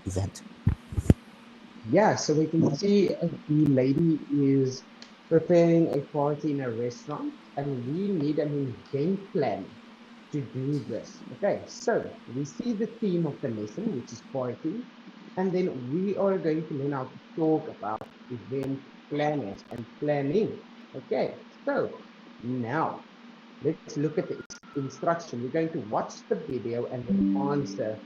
event. Yeah, so we can see the lady is preparing a party in a restaurant, and we need an event plan to do this. Okay, so we see the theme of the lesson, which is party, and then we are going to learn how to talk about event planners and planning. Okay, so now let's look at the instruction. We're going to watch the video and then answer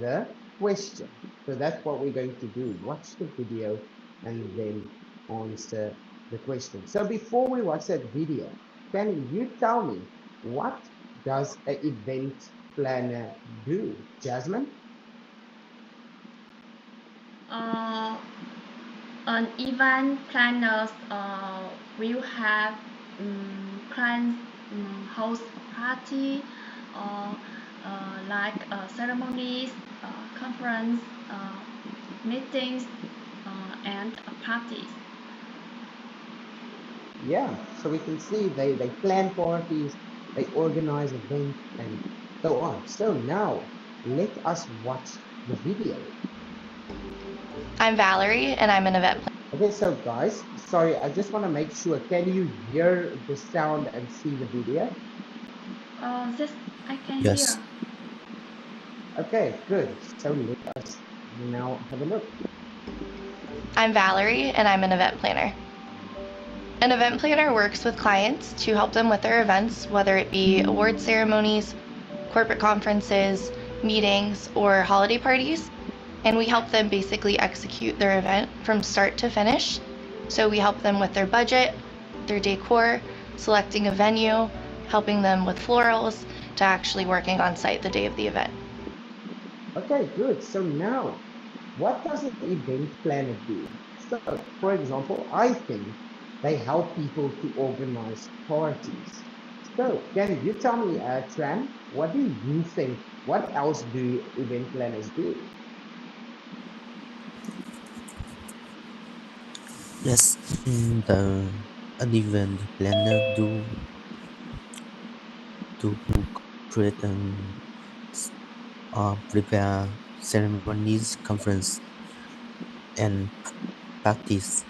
the question. So that's what we're going to do. Watch the video and then answer the question. So before we watch that video, can you tell me what does an event planner do? Jasmine? Uh, an event planners will have clients host a party or like ceremonies, conference, meetings, and parties. Yeah, so we can see they plan parties, they organize events, and so on. So now let us watch the video. I'm Valerie, and I'm an event planner. Okay, so guys, sorry, I just want to make sure, can you hear the sound and see the video? This I can hear. Yes. Okay, good. So let us now have a look. I'm Valerie, and I'm an event planner. An event planner works with clients to help them with their events, whether it be award ceremonies, corporate conferences, meetings, or holiday parties. And we help them basically execute their event from start to finish. So we help them with their budget, their decor, selecting a venue, helping them with florals, to actually working on site the day of the event. Okay, good. So now, what does an event planner do? So, for example, I think they help people to organize parties. So, can you tell me, Tran, what do you think? What else do event planners do? Yes. The an event planner do create prepare ceremonies, conference, and parties.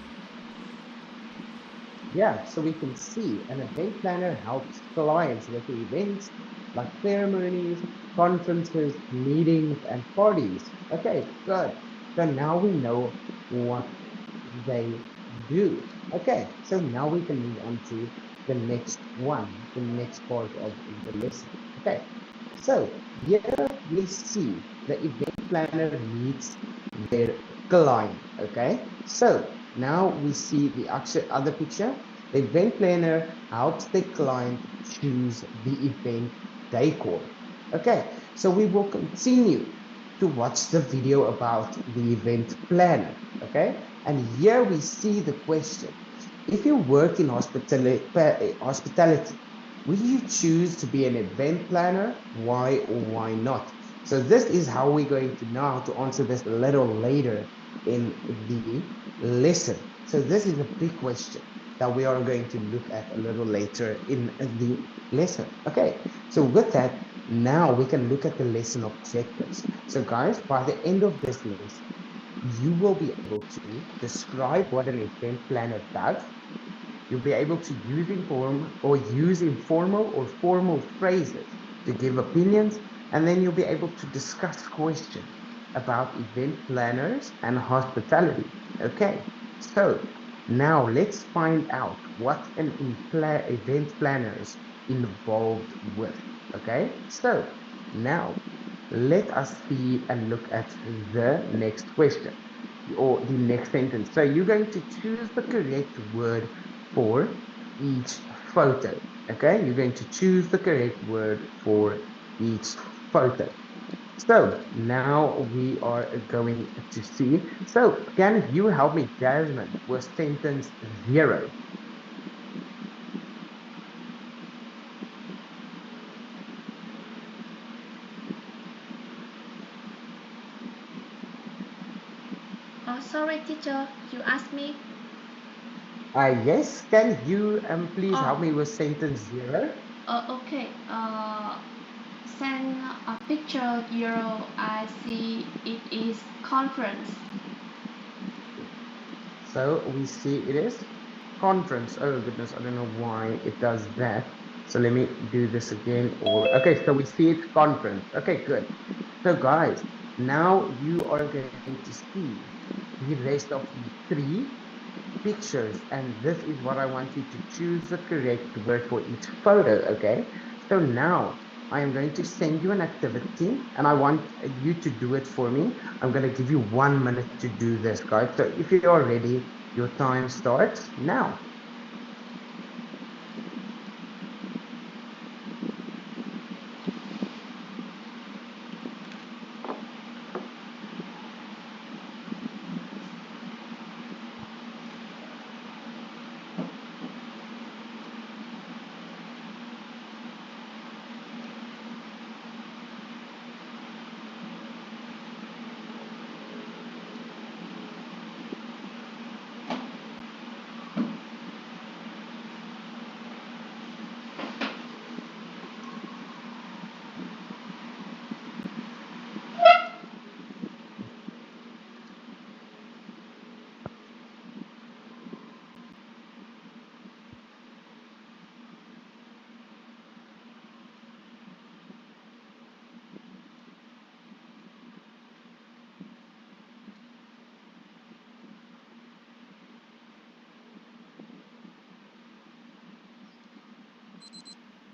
Yeah, so we can see an event planner helps clients with the events like ceremonies, conferences, meetings, and parties. Okay, good. So now we know what they do. Okay, so now we can move on to the next one, the next part of the lesson. Okay, so here we see the event planner meets their client. Okay, so now we see the other picture. The event planner helps the client choose the event decor. Okay, so we will continue to watch the video about the event planner. Okay, and here we see the question. If you work in hospitality, will you choose to be an event planner? Why or why not? So this is how we're going to know how to answer this a little later in the lesson. So this is a big question that we are going to look at a little later in the lesson. Okay, so with that, now we can look at the lesson objectives. So guys, by the end of this lesson, you will be able to describe what an event planner does. You'll be able to use informal or formal phrases to give opinions, and then you'll be able to discuss questions about event planners and hospitality. Okay, so now let's find out what an event planner is involved with. Okay, so now let us see and look at the next question or the next sentence. So you're going to choose the correct word for each photo. Okay, you're going to choose the correct word for each photo. So now we are going to see. So can you help me, Jasmine, with sentence 0? Oh, sorry, teacher. You asked me. Yes, can you please help Oh, me with sentence 0? okay. send a picture here. I see it is conference. So we see it is conference. Oh goodness, I don't know why it does that. So let me do this again. Or okay, so we see it's conference. Okay, good. So guys, now you are going to see the rest of the three pictures, and this is what I want you to choose the correct word for each photo. Okay, so now I am going to send you an activity and I want you to do it for me. I'm going to give you 1 minute to do this, guys. So if you are ready, your time starts now.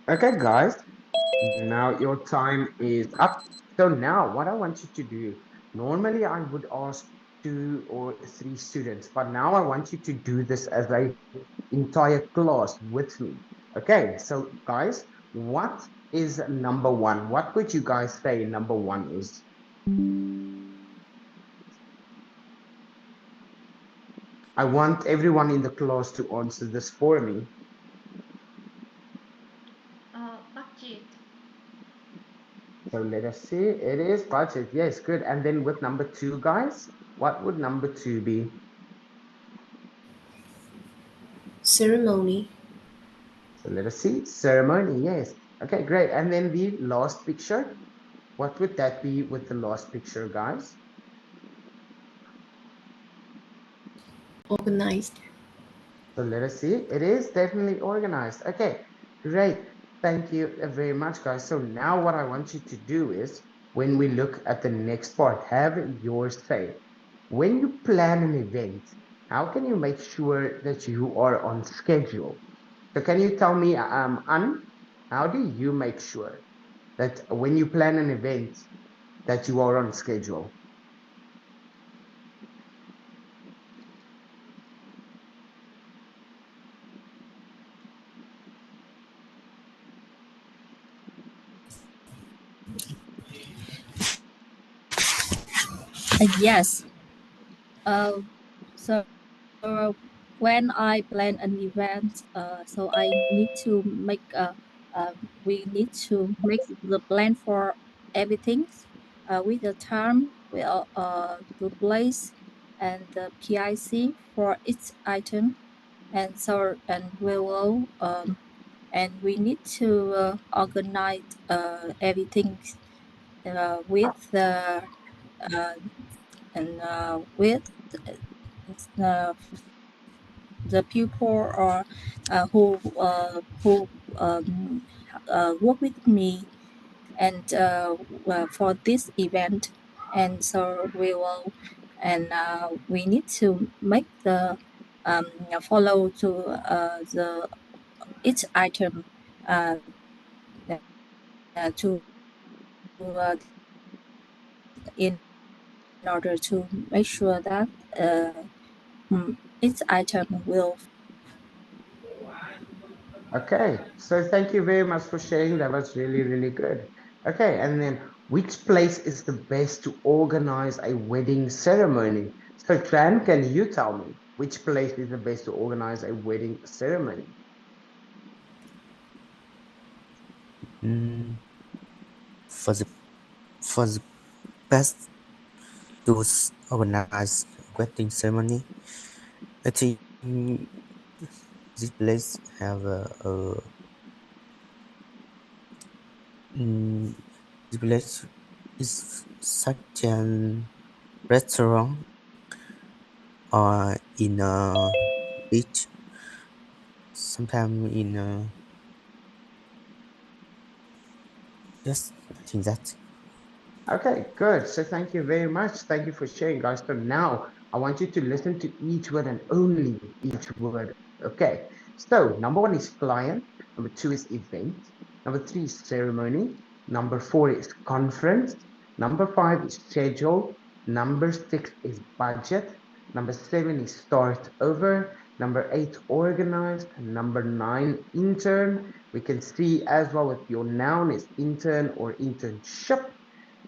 Okay, guys, now your time is up. So now what I want you to do, normally I would ask 2 or 3 students, but now I want you to do this as a entire class with me. Okay, so guys, what is number one? What would you guys say number one is? I want everyone in the class to answer this for me. Budget. So let us see. It is budget. Yes, good. And then with number two, guys, what would number two be? Ceremony. So let us see. Ceremony. Yes. Okay, great. And then the last picture. What would that be with the last picture, guys? Organized. So let us see. It is definitely organized. Okay, great. Thank you very much, guys. So now what I want you to do is when we look at the next part, have your say. When you plan an event, how can you make sure that you are on schedule? So can you tell me, Ann, how do you make sure that when you plan an event that you are on schedule? Yes. Uh, so when I plan an event, so I need to make we need to make the plan for everything, with the time, well, the place, and the PIC for each item, and so and we will and we need to organize everything with the and with uh, the people or who um, work with me and well, for this event, and so we will and we need to make the follow to the each item uh, to in order to make sure that each item will. Okay, so thank you very much for sharing. That was really, really good. Okay, and then which place is the best to organize a wedding ceremony? So, Tran, can you tell me which place is the best to organize a wedding ceremony? Mm, for the best to organize wedding ceremony, I think this place have mm, This village is such an restaurant or in a beach. Sometimes in a yes, I think that. Okay, good. So thank you very much. Thank you for sharing, guys. So now I want you to listen to each word and only each word. Okay. So number one is client. Number two is event. Number three is ceremony. Number four is conference. Number five is schedule. Number six is budget. Number seven is start over. Number eight, organized. Number nine, intern. We can see as well if your noun is intern or internship.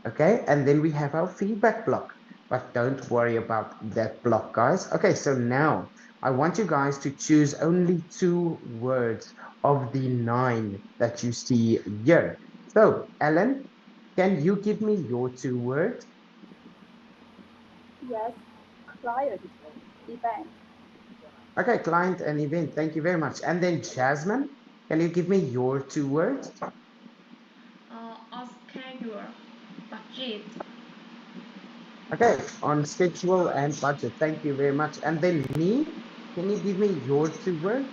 Okay, and then we have our feedback block, but don't worry about that block, guys. Okay, so now I want you guys to choose only 2 words of the 9 that you see here. So Ellen, can you give me your 2 words? Yes, client, event. Okay, client and event, thank you very much. And then Jasmine, can you give me your 2 words? On schedule, budget. Okay, on schedule and budget, thank you very much. And then me, can you give me your 2 words?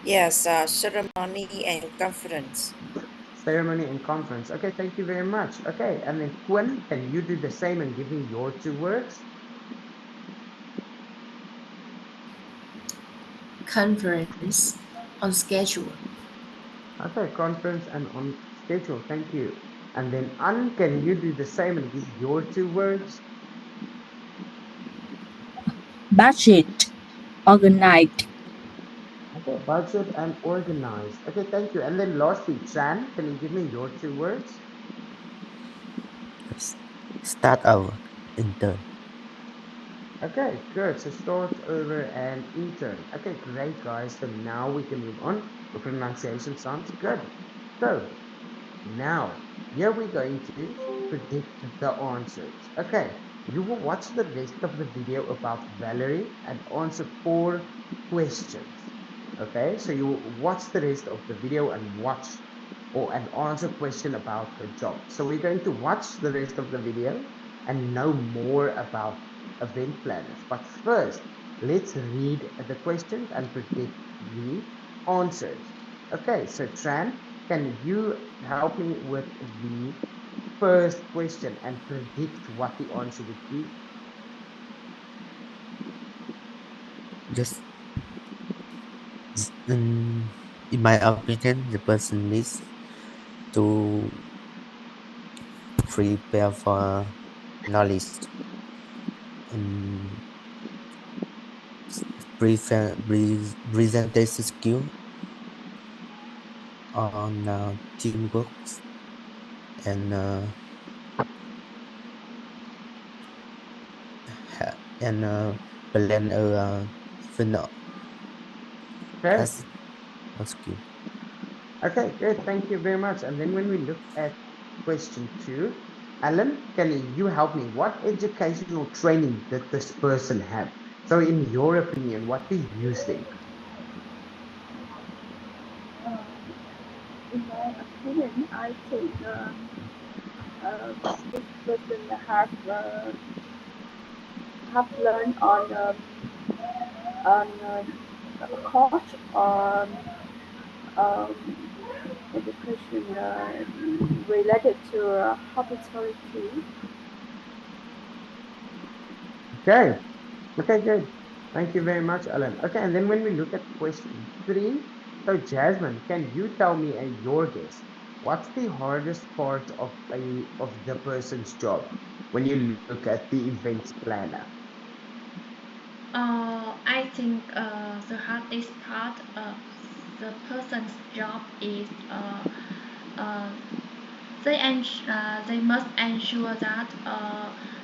Yes, ceremony and conference. Ceremony and conference. Okay, thank you very much. Okay, and then Quinn, can you do the same and give me your 2 words? Conference. On schedule. Okay, conference and on schedule. Thank you. And then An, can you do the same and give your 2 words? Budget, organized. Okay, budget and organized. Okay, thank you. And then lastly, Chan, can you give me your 2 words? Start over. Intern. Okay, good. So start over and intern. Okay, great, guys. So now we can move on. The pronunciation sounds good. So now, here we're going to predict the answers. Okay, you will watch the rest of the video about Valerie and answer 4 questions. Okay, so you watch the rest of the video and watch and answer question about her job. So we're going to watch the rest of the video and know more about event planners. But first, let's read the questions and predict the answers. Okay, so Tran, can you help me with the first question and predict what the answer would be? Just in my opinion, the person needs to prepare for knowledge and presentation skill on teamwork and and plan a final Okay, as a skill. okay, good. Thank you very much. And then when we look at question 2, Alan, can you help me? What educational training did this person have? So in your opinion, what do you think? Uh, in my opinion, I think this person have learned on a course on um, education related to hospitality. Okay, okay, good. Thank you very much, Alan. Okay, and then when we look at question 3, so Jasmine, can you tell me your guess? What's the hardest part of the person's job when you look at the events planner? I think the hardest part of the person's job is uh, they must ensure that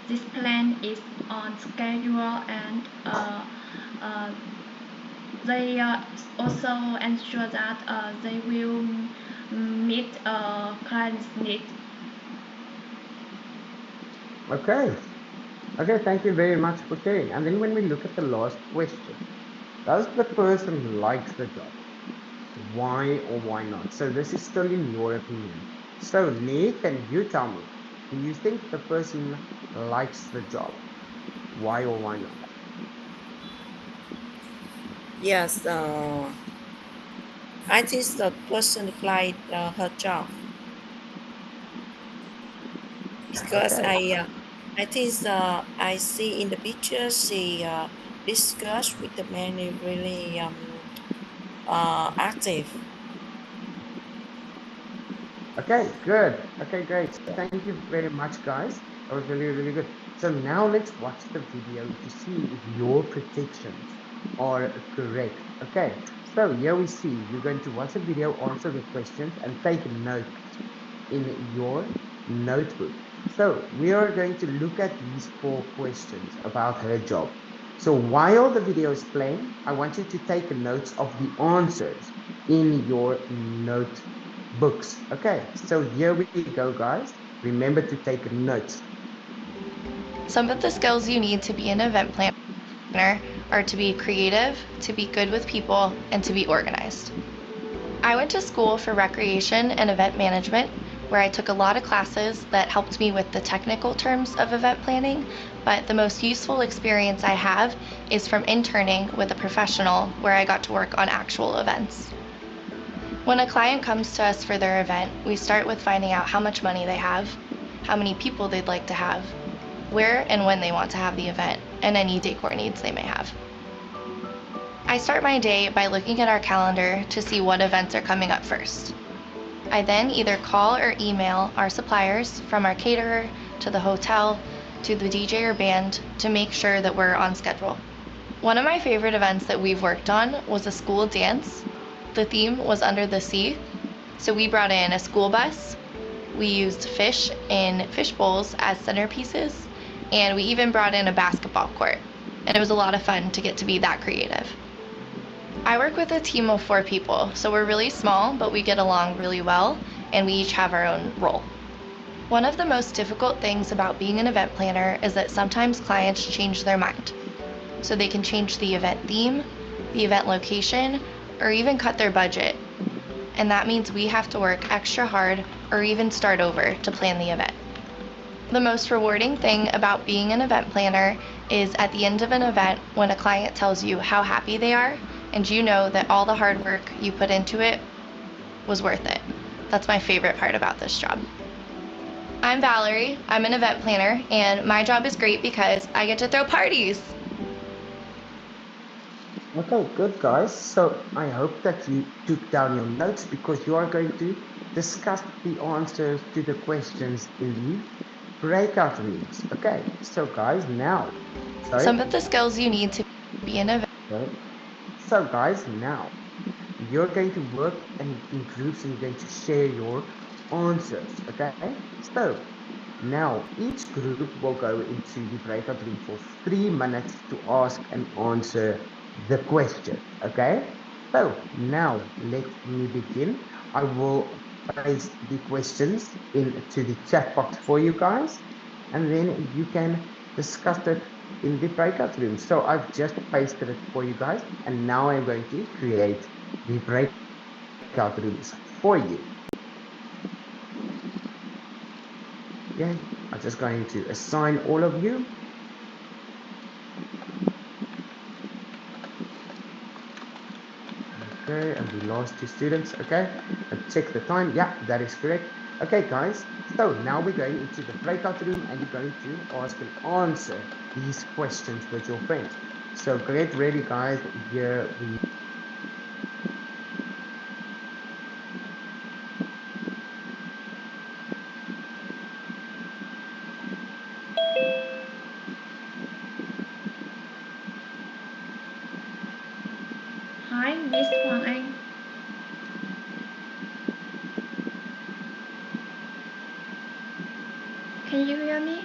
this plan is on schedule and uh, they also ensure that they will meet clients' needs. Okay, okay, thank you very much for sharing. And then when we look at the last question, does the person like the job? why or why not. So this is still in your opinion. So Nathan, you tell me, do you think the person likes the job? Why or why not? Yes, I think the person liked her job because Okay. I think I see in the picture she discuss with the man is really active. Okay, good. Okay, great. Thank you very much, guys. That was really, really good. So now let's watch the video to see if your predictions are correct. Okay, so here we see you're going to watch the video, answer the questions, and take notes in your notebook. So we are going to look at these 4 questions about her job. So while the video is playing, I want you to take notes of the answers in your notebooks. Okay, so here we go, guys. Remember to take notes. Some of the skills you need to be an event planner are to be creative, to be good with people, and to be organized. I went to school for recreation and event management, where I took a lot of classes that helped me with the technical terms of event planning, but the most useful experience I have is from interning with a professional where I got to work on actual events. When a client comes to us for their event, we start with finding out how much money they have, how many people they'd like to have, where and when they want to have the event, and any decor needs they may have. I start my day by looking at our calendar to see what events are coming up first. I then either call or email our suppliers, from our caterer to the hotel to the DJ or band, to make sure that we're on schedule. One of my favorite events that we've worked on was a school dance. The theme was Under the Sea, so we brought in a school bus, we used fish in fish bowls as centerpieces, and we even brought in a basketball court, and it was a lot of fun to get to be that creative. I work with a team of 4 people, so we're really small, but we get along really well, and we each have our own role. One of the most difficult things about being an event planner is that sometimes clients change their mind. So they can change the event theme, the event location, or even cut their budget. And that means we have to work extra hard or even start over to plan the event. The most rewarding thing about being an event planner is at the end of an event when a client tells you how happy they are and you know that all the hard work you put into it was worth it. That's my favorite part about this job. I'm Valerie, I'm an event planner, and my job is great because I get to throw parties. Okay, good, guys. So I hope that you took down your notes because you are going to discuss the answers to the questions in the breakout rooms. Okay, so guys, now, Some of the skills you need to be an event. So guys, now you're going to work in groups and you're going to share your answers. Okay, so now each group will go into the breakout room for 3 minutes to ask and answer the question. Okay, so now let me begin. I will paste the questions into the chat box for you guys, and then you can discuss it in the breakout room. So I've just pasted it for you guys, and now I'm going to create the breakout rooms for you. Okay, I'm just going to assign all of you. Okay, and the last 2 students. Okay, and check the time. Yeah, that is correct. Okay, guys, so now we're going into the breakout room and you're going to ask and answer these questions with your friends. So get ready, guys. Here we Hi, Miss Hoàng Anh. Can you hear me?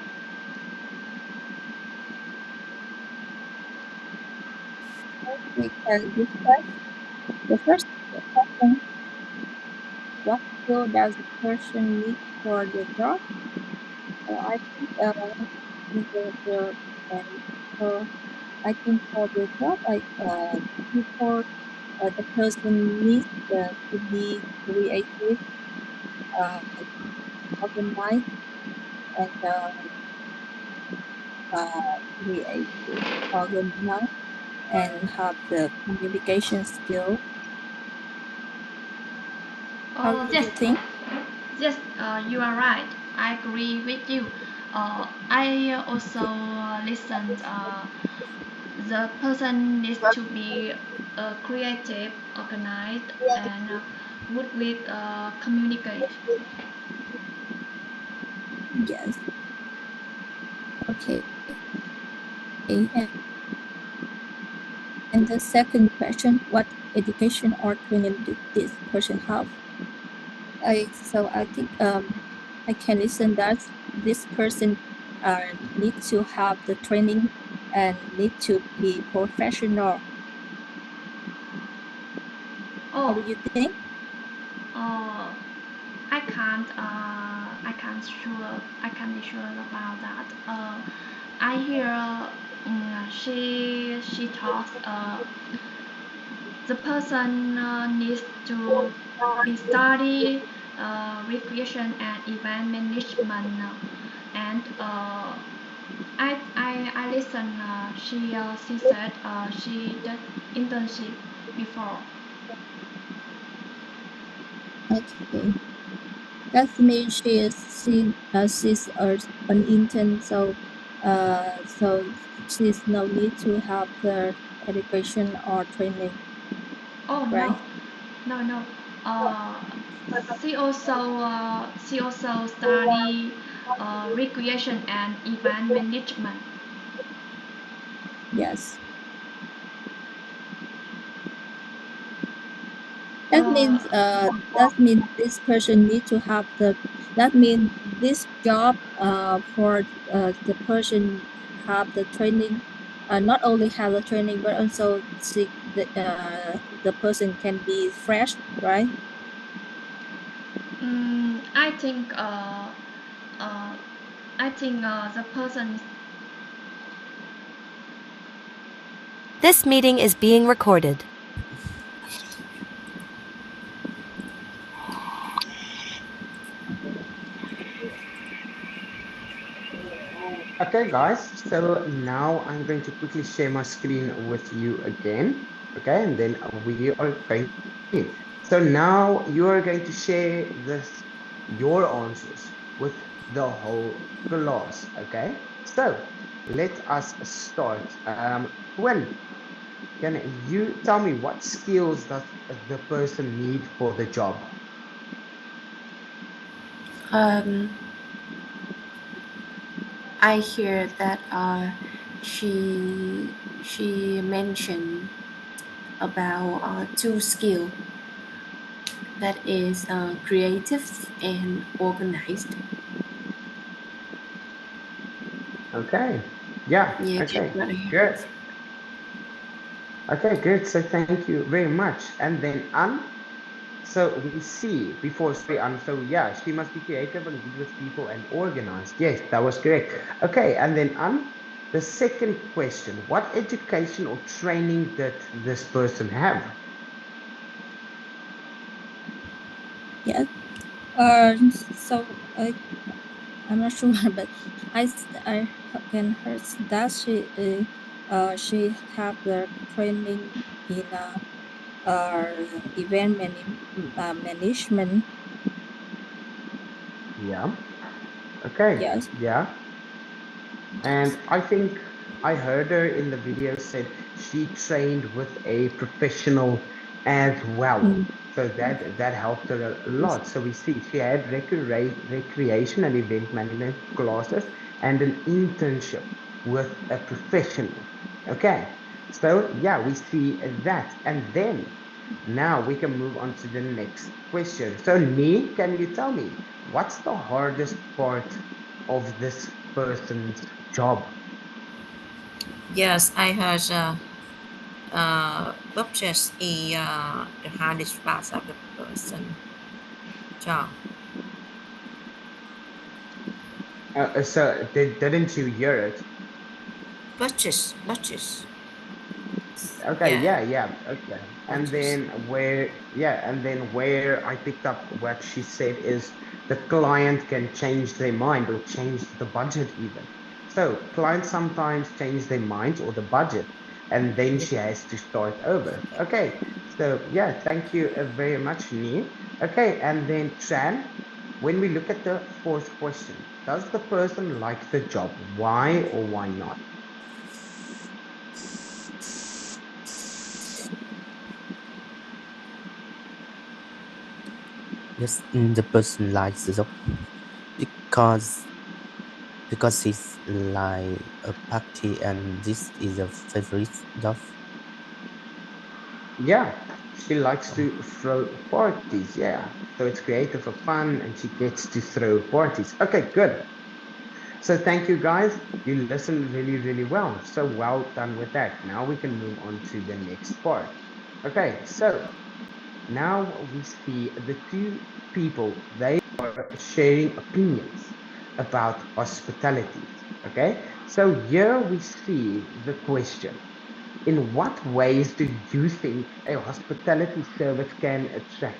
We can discuss the first question. What skill does a person need for the job? I think the, so I think for the job, people the person needs to be creative, organized, and creative, organized, and have the communication skill. How Oh, do yes, you think? yes, you are right. I agree with you. I also listened. The person needs to be creative, organized, and good with communicate. Yes. Okay. And the second question, what education or training did this person have? I think I can listen that this person need to have the training and need to be professional. How Oh, do you think? uh, I can't be sure about that. I hear she talks. The person needs to be study recreation and event management, and I listen. She said she did internship before. Okay. That means she's an intern, so she's no need to have the education or training, Oh right? no, no, no. Uh, she also study recreation and event management. Yes. Uh, That means this person need to have the that means this job for the person have the training, not only have the training but also the person can be fresh, right? I think uh, the person. This meeting is being recorded. Okay, guys, so now I'm going to quickly share my screen with you again. Okay, and then we are going in. So now you are going to share your answers with the whole class. Okay, so let us start. Quinn, can you tell me what skills does the person need for the job? Um, I hear that she mentioned about two skills, that is creative and organized. Okay, yeah, Yeah, that's okay, what I hear. good. Okay, good. So thank you very much. And then Anne, so we see before, sorry, Anne, so yeah, she must be creative and good with people and organized. Yes, that was correct. Okay, and then Anne, the second question, what education or training did this person have? Yes. So I'm not sure, but I can heard that she have the training in event management. Yeah. Okay. Yes. Yeah. Yes. And I think I heard her in the video said she trained with a professional as well. Mm, So that helped her a yes. lot. So we see she had recreation and event management classes and an internship with a professional. Okay. So yeah, we see that. And then now we can move on to the next question. So Nee, can you tell me what's the hardest part of this person's job? Yes, I heard budget is the hardest part of the person job. So didn't you hear it? Budget. Okay, Yeah. yeah, okay. And then where I picked up what she said is the client can change their mind or change the budget even. So clients sometimes change their minds or the budget, and then she has to start over. Okay, so yeah, thank you very much, Nee. Okay, and then Tran, when we look at the fourth question, does the person like the job? Why or why not? Yes, the person likes the job because it's like a party and this is a favorite job. Yeah, she likes to throw parties. Yeah, so it's creative for fun and she gets to throw parties. Okay, good. So thank you guys. You listened really, really well. So well done with that. Now we can move on to the next part. Okay, so now we see the two people, they are sharing opinions about hospitality. Okay, so here we see the question. In what ways do you think a hospitality service can attract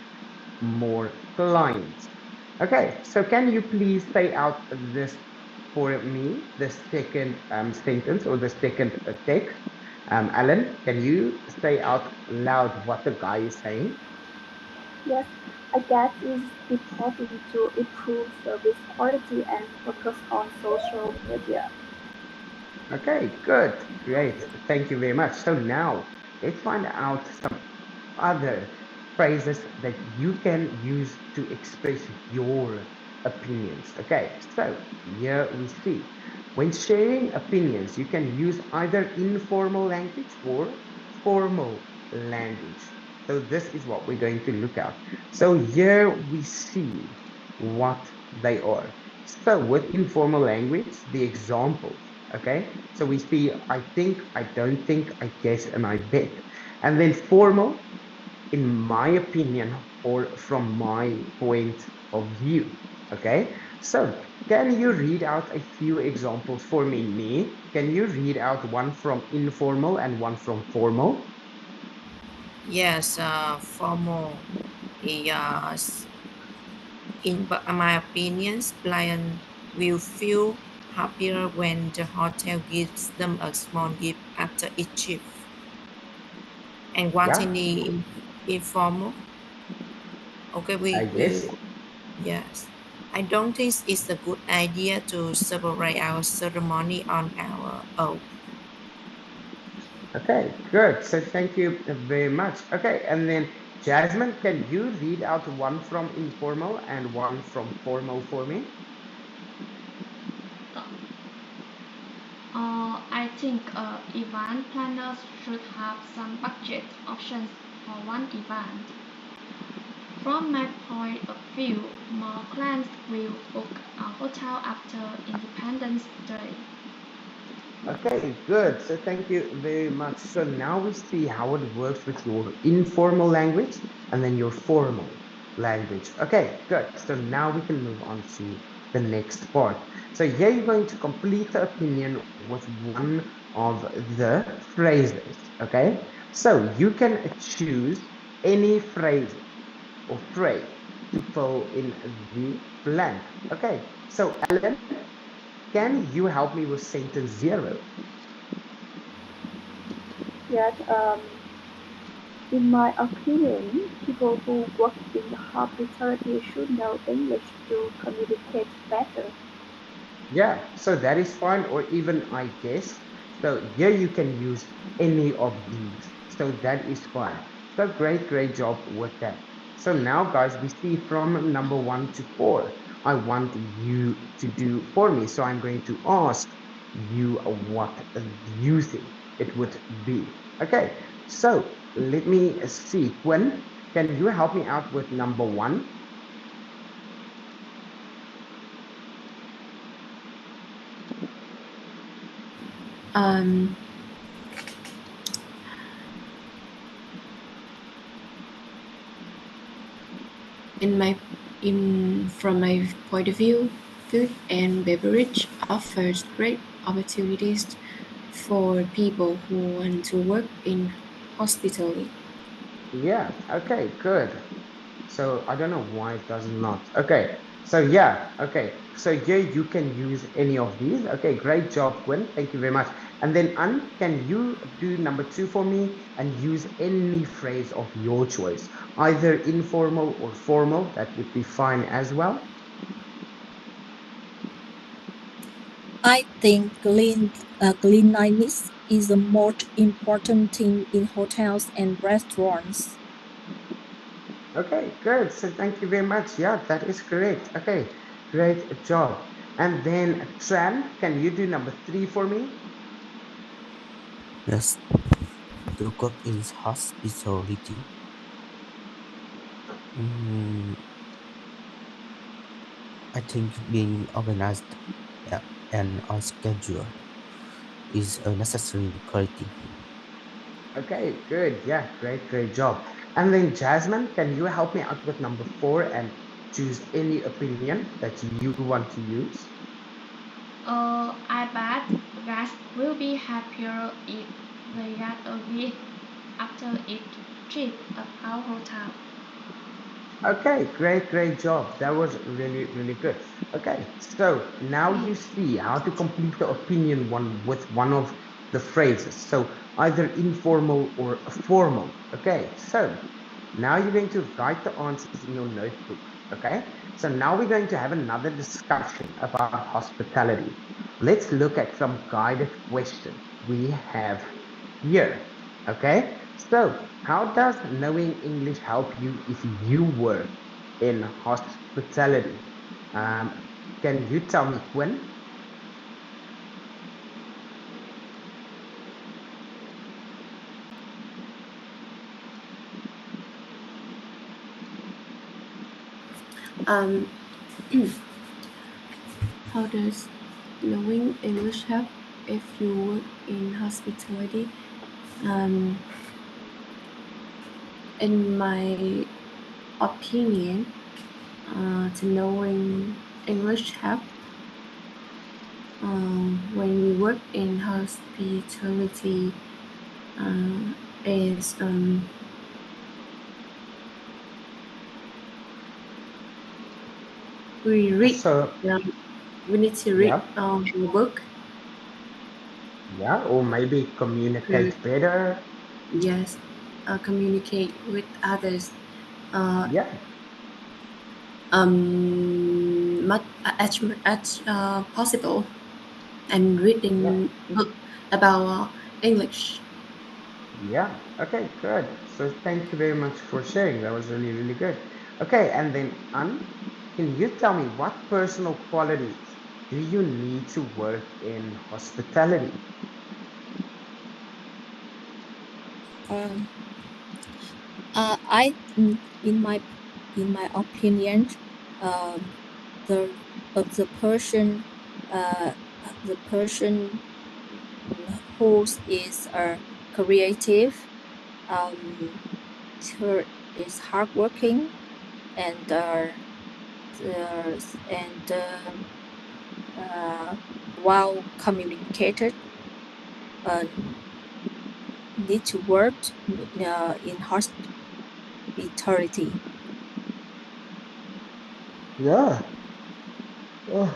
more clients? Okay, so can you please say out this for me, the second sentence or the second text? Alan, can you say out loud what the guy is saying? Yes, I guess it's important to improve service quality and focus on social media. Okay, good, great. Thank you very much. So now let's find out some other phrases that you can use to express your opinions. Okay, so here we see when sharing opinions, you can use either informal language or formal language. So this is what we're going to look at. So here we see what they are. So with informal language, the examples. Okay, so we see I think, I don't think, I guess, and I bet. And then formal, in my opinion, or from my point of view. Okay, so can you read out a few examples for me, Nee? Can you read out one from informal and one from formal? Yes, formal. Yes. In my opinion, clients will feel happier when the hotel gives them a small gift after each shift. And one Yeah, thing is informal. Okay, I we guess. yes. I don't think it's a good idea to celebrate our ceremony on our own. Okay, good. So thank you very much. Okay, and then Jasmine, can you read out one from informal and one from formal for me? I think event planners should have some budget options for one event. From my point of view, more clients will book a hotel after Independence Day. Okay, good. So thank you very much. So now we see how it works with your informal language and then your formal language. Okay, good. So now we can move on to the next part. So here you're going to complete the opinion with one of the phrases. Okay, so you can choose any phrase or phrase to fill in the blank. Okay, so Alan, can you help me with sentence 0? Yet, in my opinion, people who work in hospitality should know English to communicate better. Yeah, so that is fine, or even I guess. So here you can use any of these. So that is fine. So great job with that. So now, guys, we see from number 1 to 4. I want you to do for me. So I'm going to ask you what you think it would be. Okay, so let me see. Quinn, can you help me out with number 1? Um, in my in from my point of view, food and beverage offers great opportunities for people who want to work in hospitality. Yeah, okay, good. So I don't know why it does not. Okay, so yeah, okay. So here you can use any of these. Okay, great job, Gwen. Thank you very much. And then An, can you do number 2 for me and use any phrase of your choice, either informal or formal? That would be fine as well. I think cleanliness is the most important thing in hotels and restaurants. Okay, good. So thank you very much. Yeah, that is correct. Okay, great job. And then Tran, can you do number 3 for me? Yes, to cook in hospitality. Mm, I think being organized, and on schedule is a necessary quality. Okay, good. Yeah, great job. And then Jasmine, can you help me out with number 4 and choose any opinion that you want to use? I bet guests will be happier if they get a gift after each trip at our hotel. Okay, great job. That was really good. Okay, so now you see how to complete the opinion one with one of the phrases. So either informal or formal. Okay, so now you're going to write the answers in your notebook. Okay, so now we're going to have another discussion about hospitality. Let's look at some guided questions we have here. Okay, so how does knowing English help you if you work in hospitality? Um, can you tell me, Quinn? Um, how does knowing English help if you work in hospitality? Um, in my opinion, to knowing English help when we work in hospitality is we read. So, Um, we need to read yeah, the book. yeah, or maybe Mm, communicate better. yes, communicate with others. Uh, Yeah, much as possible, and yeah, reading book about English. yeah. Okay, good. So, thank you very much for sharing. That was really good. Okay, and then, can you tell me what personal qualities do you need to work in hospitality? Um, I in my opinion, um, the the person uh, the person who is creative, um, who is hardworking, and and uh, well communicated, uh, need to work in hospitality. Yeah. Oh,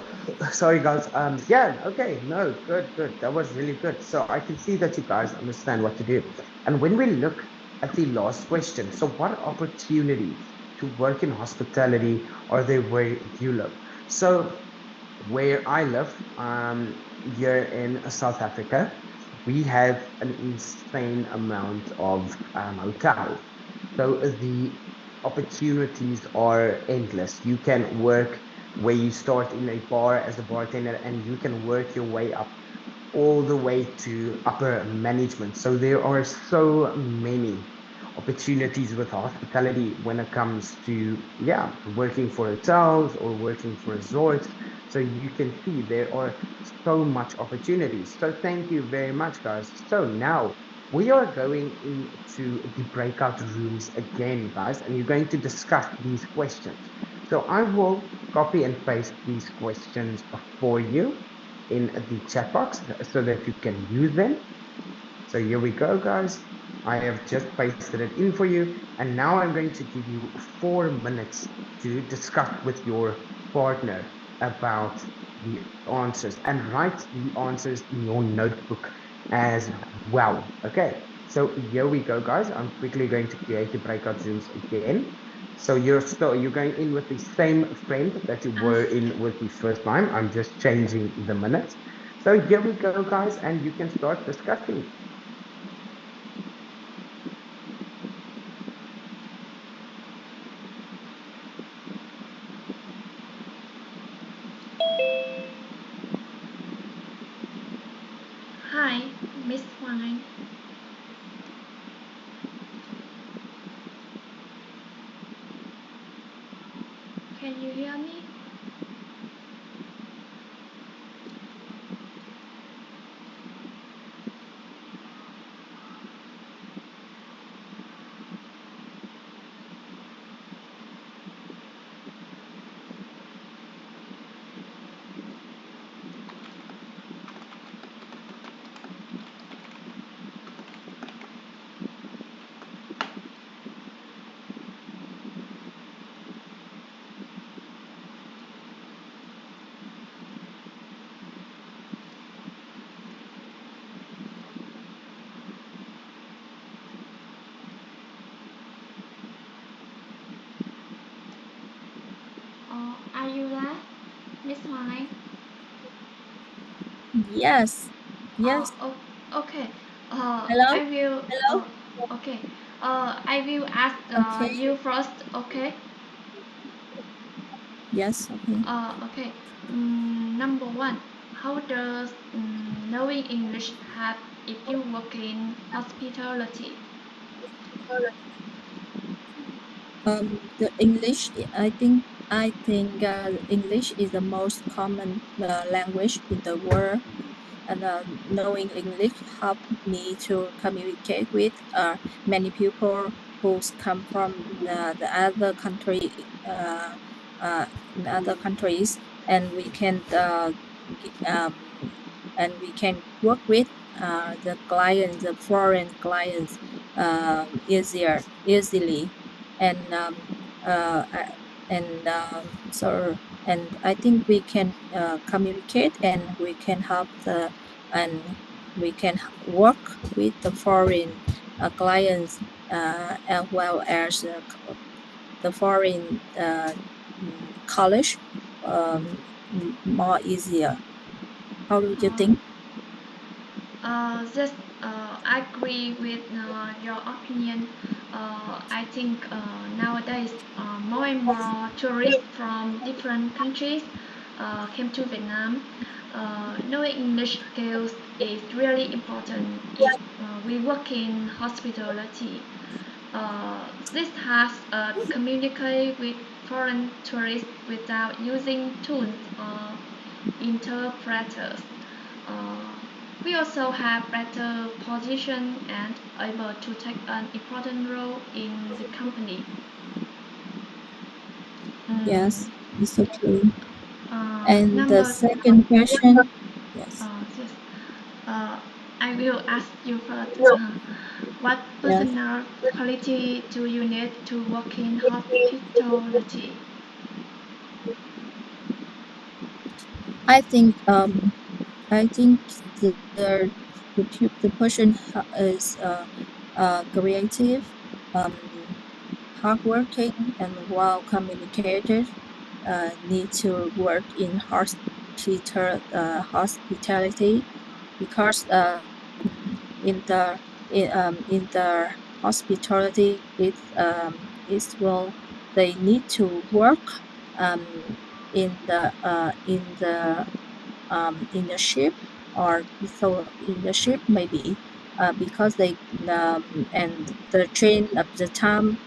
sorry, guys. Yeah, okay, no, good. That was really good. So I can see that you guys understand what to do. And when we look at the last question, so what opportunities to work in hospitality are there where you live? So where I live, here in South Africa, we have an insane amount of hotels. So the opportunities are endless. You can work where you start in a bar as a bartender and you can work your way up all the way to upper management. So there are so many opportunities with hospitality when it comes to, yeah, working for hotels or working for resorts. So you can see there are so much opportunities. So thank you very much, guys. So now we are going into the breakout rooms again, guys, and you're going to discuss these questions. So I will copy and paste these questions for you, in the chat box so that you can use them. So here we go, guys. I have just pasted it in for you. And now I'm going to give you 4 minutes to discuss with your partner about the answers and write the answers in your notebook as well. Okay, so here we go, guys. I'm quickly going to create the breakout rooms again. So you're going in with the same friend that you were in with the first time. I'm just changing the minutes. So here we go, guys, and you can start discussing. Hi, Miss Huang. Can you hear me? Are you there, Miss Huang? Yes. Yes. Okay. Hello? I will. Hello? Okay. I will ask Okay. you first. Okay. Yes, okay. Okay. Number one. How does knowing English help if you work in hospitality? The English, I think English is the most common language in the world, and knowing English help me to communicate with many people who come from the other country, in other countries, and we can g- um, work with the clients, the foreign clients, easily, and I- and so and I think we can communicate, and we can help and we can work with the foreign clients, as well as the foreign college, um, more easier. How do you think? Just I agree with your opinion. I think nowadays more and more tourists from different countries came to Vietnam. Knowing English skills is really important if we work in hospitality. This has communicate with foreign tourists without using tools or interpreters. Uh, we also have better position and able to take an important role in the company. Yes, Mm, it's okay. And the Number second question, yes, yes, uh, I will ask you first. What yes, personal quality do you need to work in hospitality? I think I think the person is creative, um, hardworking, and well communicated. Need to work in hospitality, because in the in the hospitality is well, they need to work um, in the ship, or so in the ship maybe, because they and the train of the time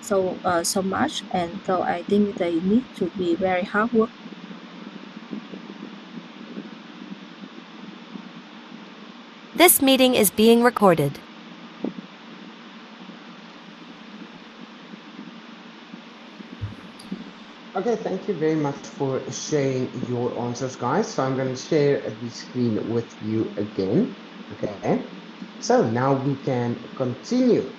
so much, and so I think they need to be very hard work. This meeting is being recorded. Okay, thank you very much for sharing your answers, guys. So I'm going to share the screen with you again. Okay, so now we can continue.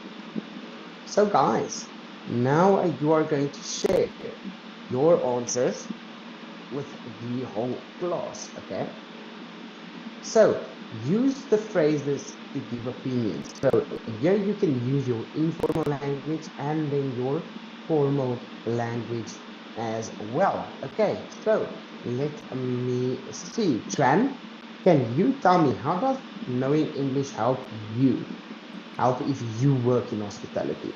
So guys, now you are going to share your answers with the whole class, okay? So use the phrases to give opinions. So here you can use your informal language and then your formal language as well. Okay, so let me see. Tran, can you tell me how does knowing English help you? Help if you work in hospitality?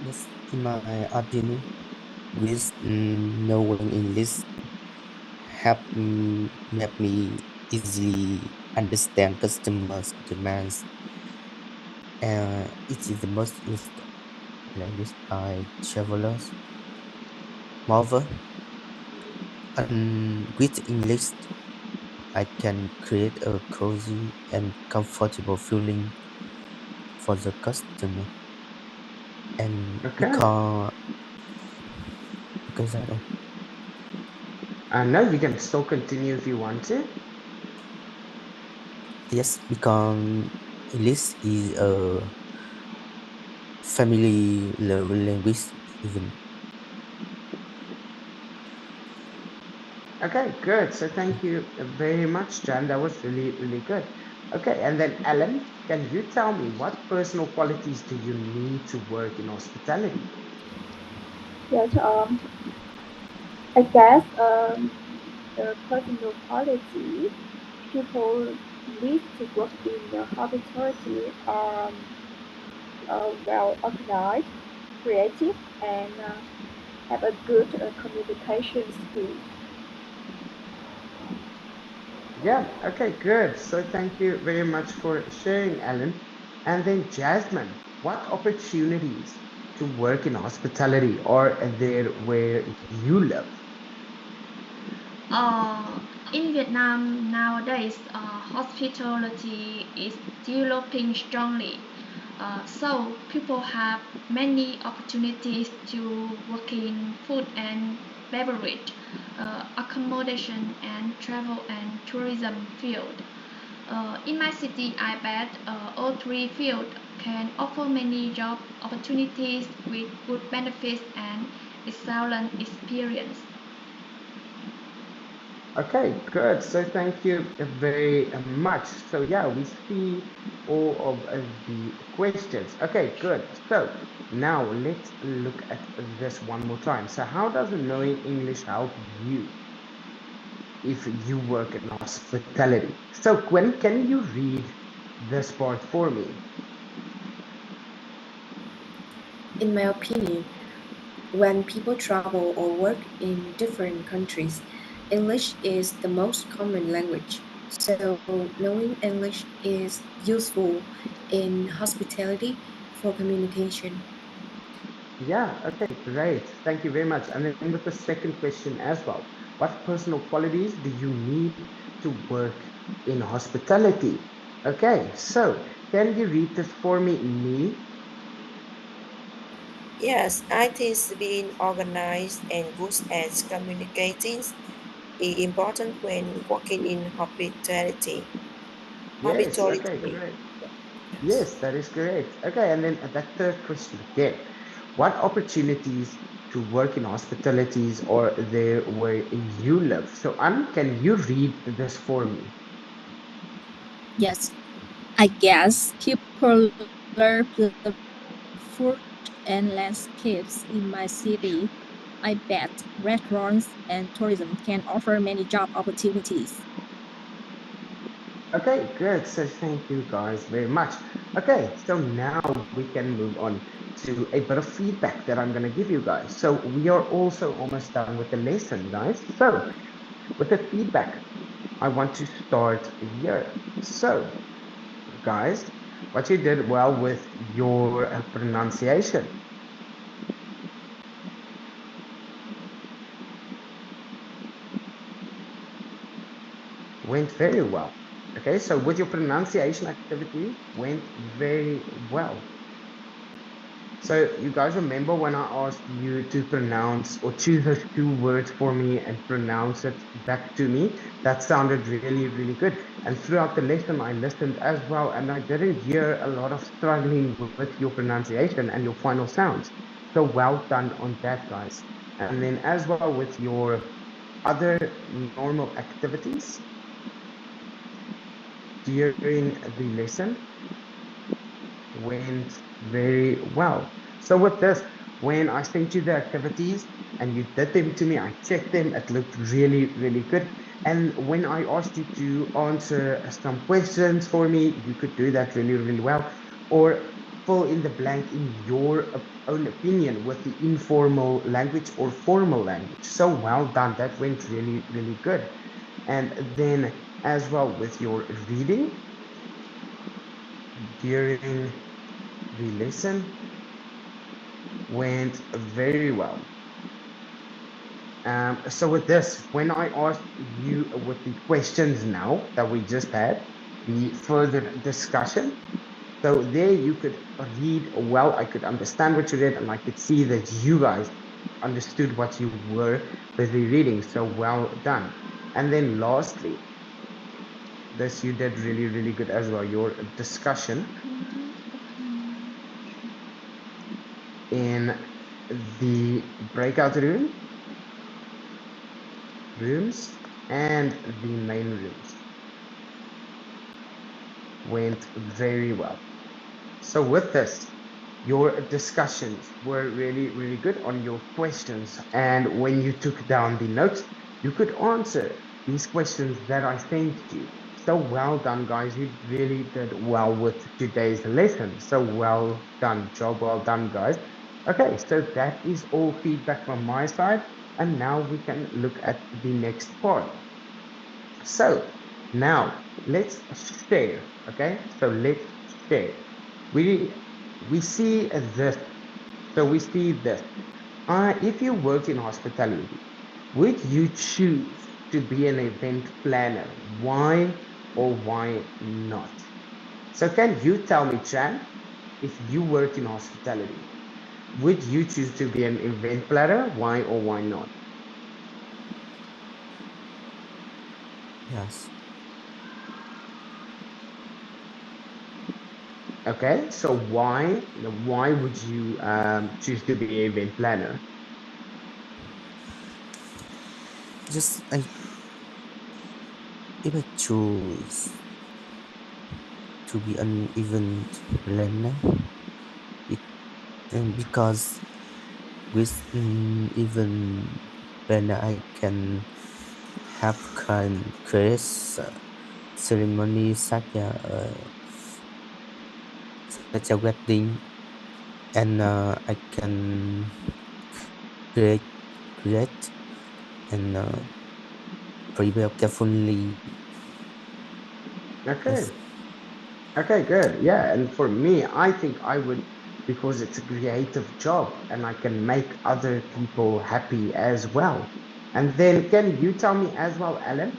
Yes, in my opinion, with knowing English help me easily understand customers' demands, and it is the most used language by travelers. Moreover, with English, I can create a cozy and comfortable feeling for the customer, and Okay. because that No, you can still continue if you want to. yes, because English is a family language even. Okay, good. So thank you very much, Jan. That was really, really good. Okay, and then Ellen, can you tell me what personal qualities do you need to work in hospitality? Yes, I guess the personal quality people need to work in the hospitality are well organized, creative, and have a good communication skills. Yeah, okay, good. So thank you very much for sharing, Ellen. And then Jasmine, what opportunities to work in hospitality are there where you live? Uh, in Vietnam nowadays, hospitality is developing strongly. So people have many opportunities to work in food and beverage, accommodation, and travel and tourism field. In my city, I bet all three fields can offer many job opportunities with good benefits and excellent experience. Okay, good. So thank you very much. So yeah, we see all of the questions. Okay, good. So now let's look at this one more time. So how does knowing English help you if you work in hospitality? So Gwen, can you read this part for me? In my opinion, when people travel or work in different countries, English is the most common language. So, knowing English is useful in hospitality for communication. Yeah, okay, great. Thank you very much. And then with the second question as well, what personal qualities do you need to work in hospitality? Okay, so can you read this for me, Nee? Yes, I think being organized and good at communicating is important when working in hospitality. Yes, okay, Hospitality. great. Yes. Yes, that is correct. Okay, and then that third question again. What opportunities to work in hospitalities are there where you live? So, can you read this for me? Yes, I guess people love the food and landscapes in my city. I bet restaurants and tourism can offer many job opportunities. Okay, good. So thank you guys very much. Okay, so now we can move on to a bit of feedback that I'm going to give you guys. So we are also almost done with the lesson, guys. So with the feedback, I want to start here. So, guys, what you did well with your pronunciation went very well. Okay, so with your pronunciation activity went very well. So you guys remember when I asked you to pronounce or choose those two words for me and pronounce it back to me? That sounded really, really good. And throughout the lesson, I listened as well, and I didn't hear a lot of struggling with your pronunciation and your final sounds. So well done on that, guys. And then as well with your other normal activities during the lesson went very well. So with this, when I sent you the activities and you did them to me, I checked them, it looked really, really good. And when I asked you to answer some questions for me, you could do that really, really well. Or fill in the blank in your own opinion with the informal language or formal language. So well done. That went really, really good. And then as well with your reading during the lesson went very well. So with this, when I asked you with the questions now that we just had, the further discussion, so there you could read well, I could understand what you read, and I could see that you guys understood what you were busy reading. So well done. And then lastly, this you did really, really good as well. Your discussion in the breakout rooms and the main rooms went very well. So with this, your discussions were really, really good on your questions. And when you took down the notes, you could answer these questions that I sent you. So well done, guys. You really did well with today's lesson. So well done, job well done, guys. Okay, so that is all feedback from my side. And now we can look at the next part. So now let's share, okay? So let's share. We see this. So we see this. If you work in hospitality, would you choose to be an event planner? Why or why not? So can you tell me, Chan, if you work in hospitality, would you choose to be an event planner? Why or why not? Yes. Okay, so why would you choose to be an event planner? Just if I choose to be an event planner, because with event planner I can have can create ceremony such a wedding, and I can create and prepare carefully. Okay. Yes. Okay, good. Yeah, and for me, I think I would, because it's a creative job and I can make other people happy as well. And then can you tell me as well, Alan,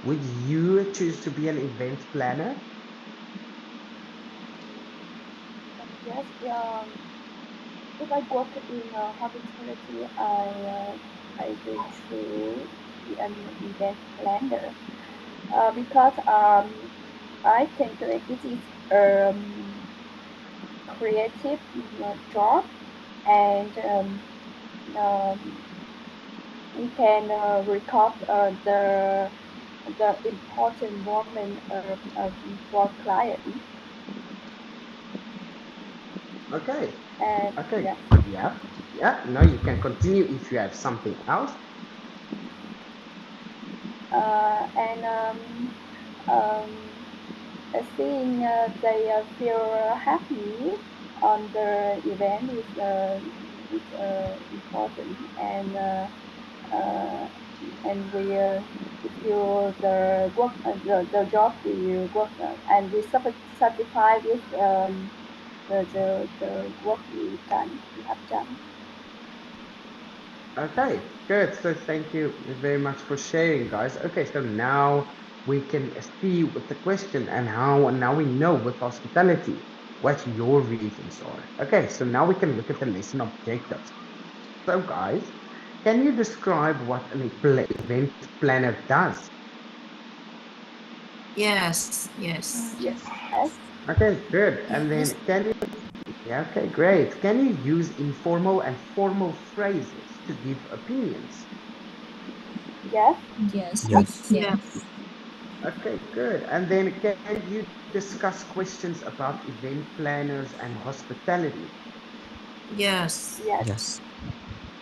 would you choose to be an event planner? Yes, if I work in hospitality, I will choose an event planner because I think that this is creative job, and we can record the important moment for client. Okay. And Okay. yeah. Yeah. Yeah. Now you can continue if you have something else. And seeing they feel happy on the event is important, and we feel the work the job we work and we satisfied with the work we have done. Okay, good. So thank you very much for sharing, guys. Okay, so now we can see with the question and how now we know with hospitality. what your reasons are. Okay, so now we can look at the lesson objectives. So guys, can you describe what an event planner does? Yes, yes. Yes. Okay, good. And Yes. then can you, yeah, okay, great. Can you use informal and formal phrases to give opinions? Yes. Yes. Yes. Yes. Okay, good. And then can you discuss questions about event planners and hospitality? Yes. Yes. Yes.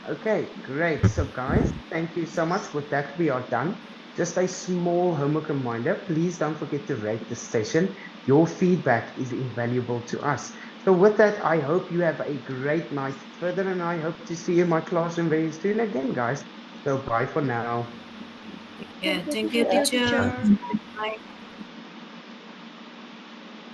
Okay, great. So guys, thank you so much. With that, we are done. Just a small homework reminder. Please don't forget to rate this session. Your feedback is invaluable to us. So with that, I hope you have a great night further, and I hope to see you in my classroom very soon again, guys. So bye for now. Yeah, Thank you, thank you, teacher. teacher. Bye. Thank you. Bye.